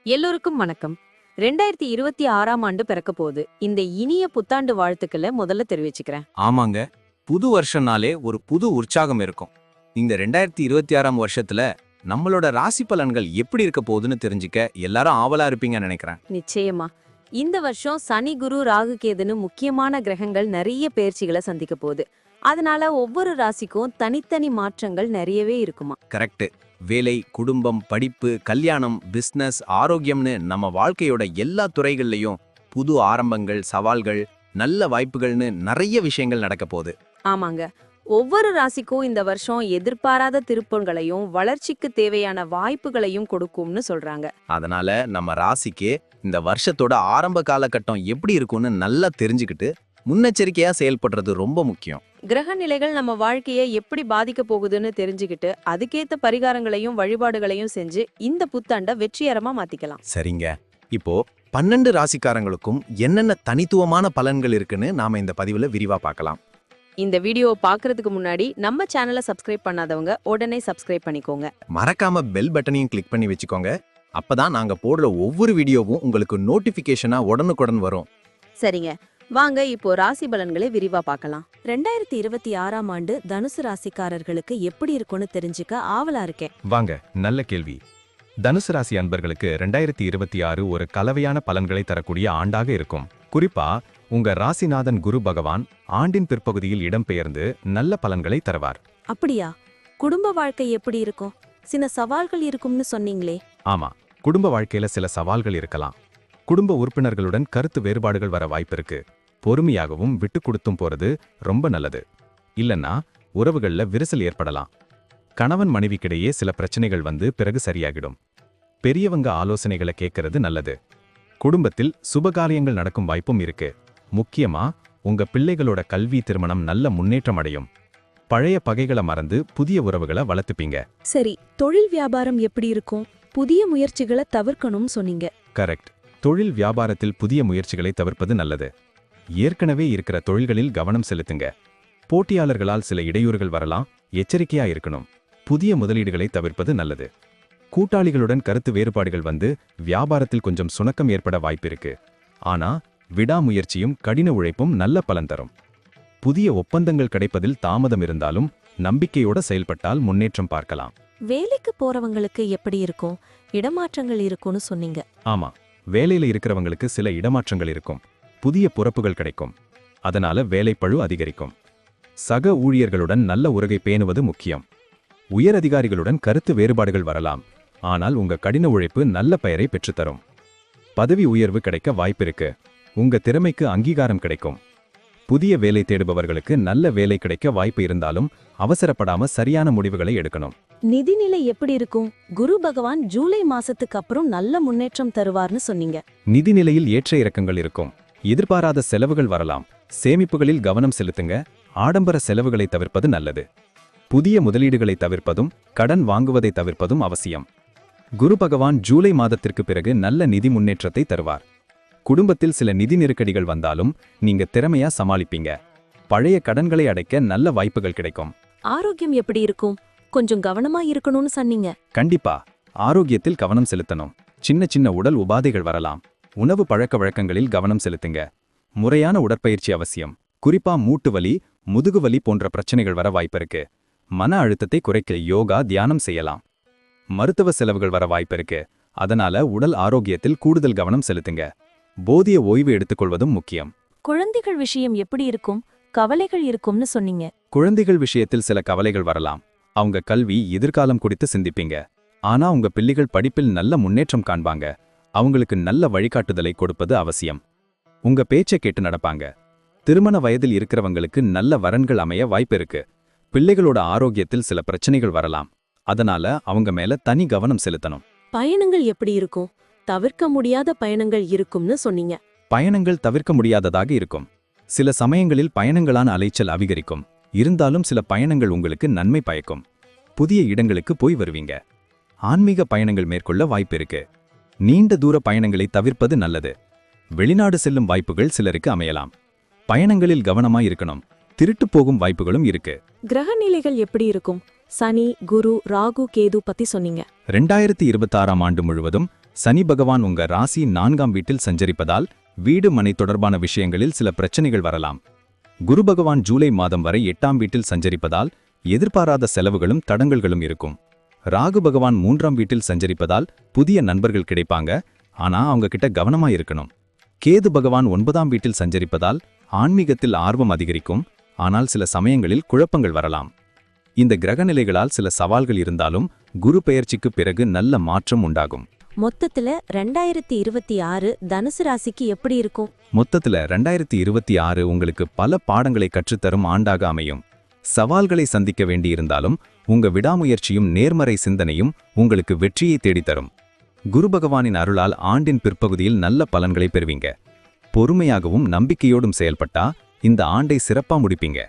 எல்லோருக்கும் வணக்கம். 2026ஆம் ஆண்டு பிறக்க போகுது. இந்த இனிய புத்தாண்டு வாழ்த்துக்களை முதல்ல தெரிவிச்சுக்கிறேன். ஆமாங்க. புது வருஷம்னாலே ஒரு புது உற்சாகம் இருக்கும். இந்த 2026ஆம் வருஷத்துல நம்மளோட ராசி பலன்கள் எப்படி இருக்க போகுதுன்னு தெரிஞ்சுக்க எல்லாரும் ஆவலா இருப்பீங்கன்னு நினைக்கிறேன். நிச்சயமா. இந்த வருஷம் சனி, குரு, ராகு, கேதுன்னு முக்கியமான கிரகங்கள் நிறைய பெயர்ச்சிகளை சந்திக்க போகுது. அதனால ஒவ்வொரு ராசிக்கும் தனித்தனி மாற்றங்கள் நிறையவே இருக்குமா. கரெக்ட். வேலை, குடும்பம், படிப்பு, கல்யாணம், பிசினஸ், ஆரோக்கியம்னு நம்ம வாழ்க்கையோட எல்லா துறைகள்லயும் புது ஆரம்பங்கள், சவால்கள், நல்ல வாய்ப்புகள்னு நிறைய விஷயங்கள் நடக்க போகுது. ஆமாங்க. ஒவ்வொரு ராசிக்கும் இந்த வருஷம் எதிர்பாராத திருப்பங்களையும் வளர்ச்சிக்கு தேவையான வாய்ப்புகளையும் கொடுக்கும்னு சொல்றாங்க. அதனால நம்ம ராசிக்கு இந்த வருஷத்தோட ஆரம்ப காலகட்டம் எப்படி இருக்கும்னு நல்லா தெரிஞ்சுக்கிட்டு முன்னெச்சரிக்கையா செயல்படுறது ரொம்ப முக்கியம். கிரக நிலைகள் நம்ம வாழ்க்கையை எப்படி பாதிக்க போகுதுன்னு தெரிஞ்சுக்கிட்டு அதுக்கேத்த பரிகாரங்களையும் வழிபாடுகளையும் செஞ்சு இந்த புத்தாண்டை வெற்றிகரமா மாத்திக்கலாம். சரிங்க. இப்போ 12 ராசிக்காரங்களுக்கும் என்னென்ன தனித்துவமான பலன்கள் இருக்குன்னு நாம இந்த பதிவுல விரிவா பார்க்கலாம். இந்த வீடியோவை பார்க்கறதுக்கு முன்னாடி நம்ம சேனலை சப்ஸ்கிரைப் பண்ணாதவங்க உடனே சப்ஸ்கிரைப் பண்ணிக்கோங்க. மறக்காம பெல் பட்டனையும் கிளிக் பண்ணி வச்சுக்கோங்க. அப்பதான் நாங்க போடுற ஒவ்வொரு வீடியோவும் உங்களுக்கு நோட்டிபிகேஷனா உடனுக்குடன் வரும். சரிங்க, வாங்க இப்போ ராசி பலன்களை விரிவா பார்க்கலாம். 2026ஆம் ஆண்டு தனுசு ராசிக்காரர்களுக்கு எப்படி இருக்கும்னு தெரிஞ்சுக்க ஆவலா இருக்கேன். வாங்க, நல்ல கேள்வி. தனுசு ராசி அன்பர்களுக்கு 2026 ஒரு கலவையான பலன்களை தரக்கூடிய ஆண்டாக இருக்கும். குறிப்பா உங்க ராசிநாதன் குரு பகவான் ஆண்டின் பிற்பகுதியில் இடம்பெயர்ந்து நல்ல பலன்களை தருவார். அப்படியா? குடும்ப வாழ்க்கை எப்படி இருக்கும்? சில சவால்கள் இருக்கும்னு சொன்னீங்களே. ஆமா, குடும்ப வாழ்க்கையில சில சவால்கள் இருக்கலாம். குடும்ப உறுப்பினர்களுடன் கருத்து வேறுபாடுகள் வர வாய்ப்பிருக்கு. பொறுமையாகவும் விட்டு கொடுத்தும் போறது ரொம்ப நல்லது. இல்லன்னா உறவுகள்ல விரிசல் ஏற்படலாம். கணவன் மனைவிக்கிடையே சில பிரச்சனைகள் வந்து பிறகு சரியாகிடும். பெரியவங்க ஆலோசனைகளை கேட்கறது நல்லது. குடும்பத்தில் சுபகாரியங்கள் நடக்கும் வாய்ப்பும் இருக்கு. முக்கியமா உங்க பிள்ளைகளோட கல்வி, திருமணம் நல்ல முன்னேற்றம் அடையும். பழைய பகைகளை மறந்து புதிய உறவுகளை வளர்த்துப்பீங்க. சரி, தொழில் வியாபாரம் எப்படி இருக்கும்? புதிய முயற்சிகளை தவிர்க்கணும்னு சொன்னீங்க. கரெக்ட். தொழில் வியாபாரத்தில் புதிய முயற்சிகளை தவிர்ப்பது நல்லது. ஏற்கனவே இருக்கிற தொழில்களில் கவனம் செலுத்துங்க. போட்டியாளர்களால் சில இடையூறுகள் வரலாம், எச்சரிக்கையா இருக்கணும். புதிய முதலீடுகளை தவிர்ப்பது நல்லது. கூட்டாளிகளுடன் கருத்து வேறுபாடுகள் வந்து வியாபாரத்தில் கொஞ்சம் சுணக்கம் ஏற்பட வாய்ப்பிருக்கு. ஆனா விடாமுயற்சியும் கடின உழைப்பும் நல்ல பலன் தரும். புதிய ஒப்பந்தங்கள் கிடைப்பதில் தாமதம் இருந்தாலும் நம்பிக்கையோட செயல்பட்டால் முன்னேற்றம் பார்க்கலாம். வேலைக்கு போறவங்களுக்கு எப்படி இருக்கும்? இடமாற்றங்கள் இருக்கும்னு சொன்னீங்க. ஆமா, வேலையில இருக்கிறவங்களுக்கு சில இடமாற்றங்கள் இருக்கும். புதிய பொறுப்புகள் கிடைக்கும். அதனால வேலைப்பழு அதிகரிக்கும். சக ஊழியர்களுடன் நல்ல உறவை பேணுவது முக்கியம். உயர் அதிகாரிகளுடன் கருத்து வேறுபாடுகள் வரலாம். ஆனால் உங்க கடின உழைப்பு நல்ல பெயரை பெற்றுத்தரும். பதவி உயர்வு கிடைக்க வாய்ப்பிருக்கு. உங்க திறமைக்கு அங்கீகாரம் கிடைக்கும். புதிய வேலை தேடுபவர்களுக்கு நல்ல வேலை கிடைக்க வாய்ப்பு இருந்தாலும் அவசரப்படாம சரியான முடிவுகளை எடுக்கணும். நிதிநிலை எப்படி இருக்கும்? குரு பகவான் ஜூலை மாசத்துக்கு அப்புறம் நல்ல முன்னேற்றம் தருவார்னு சொன்னீங்க. நிதிநிலையில் ஏற்ற இறக்கங்கள் இருக்கும். எதிர்பாராத செலவுகள் வரலாம். சேமிப்புகளில் கவனம் செலுத்துங்க. ஆடம்பர செலவுகளை தவிர்ப்பது நல்லது. புதிய முதலீடுகளை தவிர்ப்பதும் கடன் வாங்குவதை தவிர்ப்பதும் அவசியம். குரு பகவான் ஜூலை மாதத்திற்கு பிறகு நல்ல நிதி முன்னேற்றத்தை தருவார். குடும்பத்தில் சில நிதி நெருக்கடிகள் வந்தாலும் நீங்க திறமையா சமாளிப்பீங்க. பழைய கடன்களை அடைக்க நல்ல வாய்ப்புகள் கிடைக்கும். ஆரோக்கியம் எப்படி இருக்கும்? கொஞ்சம் கவனமா இருக்கணும்னு சொன்னீங்க. கண்டிப்பா ஆரோக்கியத்தில் கவனம் செலுத்தணும். சின்ன சின்ன உடல் உபாதைகள் வரலாம். உணவு பழக்க வழக்கங்களில் கவனம் செலுத்துங்க. முறையான உடற்பயிற்சி அவசியம். குறிப்பா மூட்டு வலி, முதுகு வலி போன்ற பிரச்சனைகள் வர வாய்ப்பிருக்கு. மன அழுத்தத்தை குறைக்க யோகா, தியானம் செய்யலாம். மருத்துவ செலவுகள் வர வாய்ப்பிருக்கு. அதனால உடல் ஆரோக்கியத்தில் கூடுதல் கவனம் செலுத்துங்க. போதிய ஓய்வு எடுத்துக்கொள்வதும் முக்கியம். குழந்தைகள் விஷயம் எப்படி இருக்கும்? கவலைகள் இருக்கும்னு சொன்னீங்க. குழந்தைகள் விஷயத்தில் சில கவலைகள் வரலாம். அவங்க கல்வி, எதிர்காலம் குறித்து சிந்திப்பீங்க. ஆனா உங்க பிள்ளைகள் படிப்பில் நல்ல முன்னேற்றம் காண்பாங்க. அவங்களுக்கு நல்ல வழிகாட்டுதலை கொடுப்பது அவசியம். உங்க பேச்சை கேட்டு நடப்பாங்க. திருமண வயதில் இருக்கிறவங்களுக்கு நல்ல வரன்கள் அமைய வாய்ப்பு இருக்கு. பிள்ளைகளோட ஆரோக்கியத்தில் சில பிரச்சனைகள் வரலாம். அதனால அவங்க மேல தனி கவனம் செலுத்தணும். பயணங்கள் எப்படி இருக்கும்? தவிர்க்க முடியாத பயணங்கள் இருக்கும்னு சொன்னீங்க. பயணங்கள் தவிர்க்க முடியாததாக இருக்கும். சில சமயங்களில் பயணங்களான அலைச்சல் அதிகரிக்கும். இருந்தாலும் சில பயணங்கள் உங்களுக்கு நன்மை பயக்கும். புதிய இடங்களுக்கு போய் வருவீங்க. ஆன்மீக பயணங்கள் மேற்கொள்ள வாய்ப்பு இருக்கு. நீண்ட தூர பயணங்களை தவிர்ப்பது நல்லது. வெளிநாடு செல்லும் வாய்ப்புகள் சிலருக்கு அமையலாம். பயணங்களில் கவனமாய் இருக்கணும். திருட்டு போகும் வாய்ப்புகளும் இருக்கு. கிரக நிலைகள் எப்படி இருக்கும்? சனி, குரு, ராகு, கேது பத்தி சொன்னீங்க. 2026ஆம் ஆண்டு முழுவதும் சனி பகவான் உங்க ராசி 4ஆம் வீட்டில் சஞ்சரிப்பதால் வீடு மனை தொடர்பான விஷயங்களில் சில பிரச்சனைகள் வரலாம். குரு பகவான் ஜூலை மாதம் வரை 8ஆம் வீட்டில் சஞ்சரிப்பதால் எதிர்பாராத செலவுகளும் தடங்கல்களும் இருக்கும். ராகு பகவான் 3ஆம் வீட்டில் சஞ்சரிப்பதால் புதிய நண்பர்கள் கிடைப்பாங்க, ஆனா அவங்க கிட்ட கவனமா இருக்கணும். கேது பகவான் 9ஆம் வீட்டில் சஞ்சரிப்பதால் ஆன்மீகத்தில் ஆர்வம் அதிகரிக்கும், ஆனால் சில சமயங்களில் குழப்பங்கள் வரலாம். இந்த கிரகநிலைகளால் சில சவால்கள் இருந்தாலும் குரு பெயர்ச்சிக்கு பிறகு நல்ல மாற்றம் உண்டாகும். மொத்தத்துல 2026 தனுசு ராசிக்கு எப்படி இருக்கும்? மொத்தத்துல 2026 உங்களுக்கு பல பாடங்களை கற்றுத்தரும் ஆண்டாக அமையும். சவால்களை சந்திக்க வேண்டியிருந்தாலும் உங்க விடாமுயற்சியும் நேர்மறை சிந்தனையும் உங்களுக்கு வெற்றியை தேடித்தரும். குரு பகவானின் அருளால் ஆண்டின் பிற்பகுதியில் நல்ல பலன்களை பெறுவீங்க. பொறுமையாகவும் நம்பிக்கையோடும் செயல்பட்டா இந்த ஆண்டை சிறப்பா முடிப்பீங்க.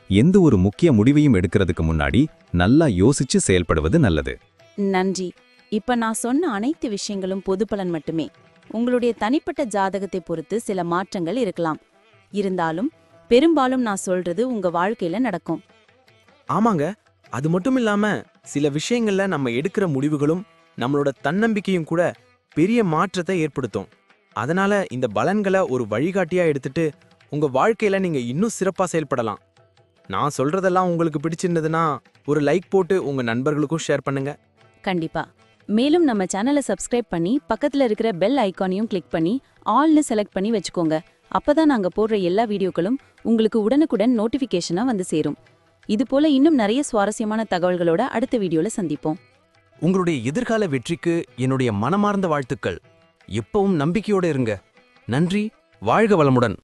எந்த ஒரு முக்கிய முடிவையும் எடுக்கிறதுக்கு முன்னாடி நல்லா யோசிச்சு செயல்படுவது நல்லது. நன்றி. இப்ப நான் சொன்ன அனைத்து விஷயங்களும் பொது பலன் மட்டுமே. உங்களுடைய தனிப்பட்ட ஜாதகத்தை பொறுத்து சில மாற்றங்கள் இருக்கலாம். இருந்தாலும் பெரும்பாலும் நான் சொல்றது உங்க வாழ்க்கையில நடக்கும். ஆமாங்க, அது மட்டும் இல்லாம சில விஷயங்கள்ல நம்ம எடுக்கிற முடிவுகளும் நம்மளோட தன்னம்பிக்கையும் கூட பெரிய மாற்றத்தை ஏற்படுத்தும். அதனால இந்த பலன்களை ஒரு வழிகாட்டியா எடுத்துட்டு உங்க வாழ்க்கையில நீங்க இன்னும் சிறப்பா செயல்படலாம். நான் சொல்றதெல்லாம் உங்களுக்கு பிடிச்சிருந்ததுன்னா ஒரு லைக் போட்டு உங்க நண்பர்களுக்கும் ஷேர் பண்ணுங்க. கண்டிப்பா. மேலும் நம்ம சேனலை சப்ஸ்கிரைப் பண்ணி பக்கத்துல இருக்கிற பெல் ஐகானையும் கிளிக் பண்ணி ஆல்னு செலக்ட் பண்ணி வச்சுக்கோங்க. அப்பதான் நாங்க போடுற எல்லா வீடியோக்களும் உங்களுக்கு உடனுக்குடன் நோட்டிபிகேஷனா வந்து சேரும். இது போல இன்னும் நிறைய சுவாரஸ்யமான தகவல்களோட அடுத்த வீடியோல சந்திப்போம். உங்களுடைய எதிர்கால வெற்றிக்கு என்னுடைய மனமார்ந்த வாழ்த்துக்கள். எப்பவும் நம்பிக்கையோட இருங்க. நன்றி. வாழ்க வளமுடன்.